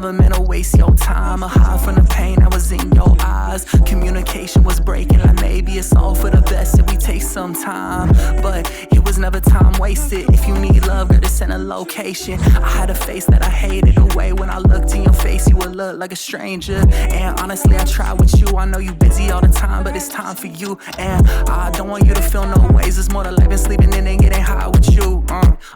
never meant to waste your time or hide from the pain that was in your eyes. Communication was breaking, like maybe it's all for the best if we take some time. But it was never time wasted. If you need love, girl, just send a location. I had a face that I hated the way when I looked in your face, you would look like a stranger. And honestly, I tried with you. I know you busy all the time, but it's time for you. And I don't want you to feel no ways. It's more to life than sleeping in and getting high with you.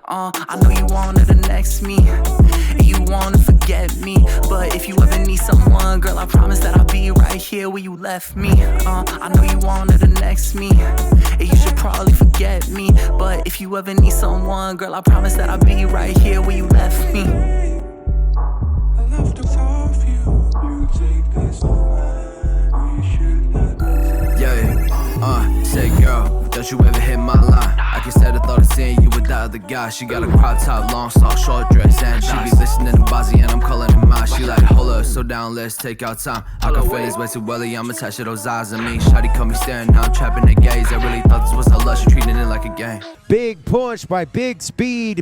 I know you wanted the next me, and you wanna forget me. But if you ever need someone, girl, I promise that I'll be right here where you left me. I know you wanted the next me, and you should probably forget me. But if you ever need someone, girl, I promise that I'll be right here where you left me. I left it off you. You take this away. We should not. Yeah, say girl, don't you ever hit my line? I can say the thought of seeing you with that other guy. She got a crop top, long sock, short dress, and she be listening to Bozzy and I'm calling him mine. She like, hold up, so down, let's take our time. I can feel his way too well, I'm attached to those eyes on me. Shawty caught me staring, now I'm trapping the gaze. I really thought this was a lush, treating it like a game. Big push by Big Speed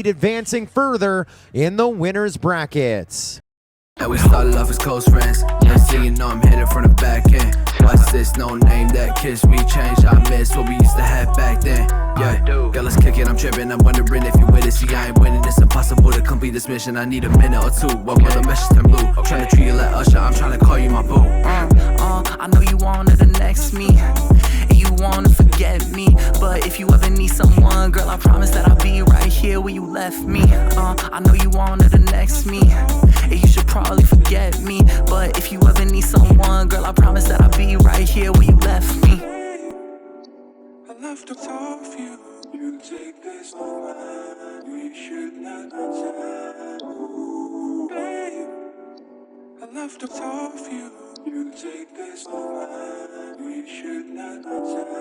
advancing further in the winner's brackets. And we started off as close friends. Next thing you know, I'm headed from the back end. What's this? No name that kiss we changed. I miss what we used to have back then. Yeah, girl, let's kick it. I'm tripping. I'm wondering if you with it. See, I ain't winning. It's impossible to complete this mission. I need a minute or two. What will the message turn blue? Trying to treat you like Usher. I'm trying to call you my boo. I know you wanted the next me, and you wanna forget me. But if you ever need someone, girl, I promise that I'll be right here where you left me. I know you wanted the next me, and you should probably forget me. But if you ever need someone, girl, I promise that I'll be right here where you left me. I left it off you. You take this away. We should not tell. Babe, I left it off you. You take this away. We should not tell.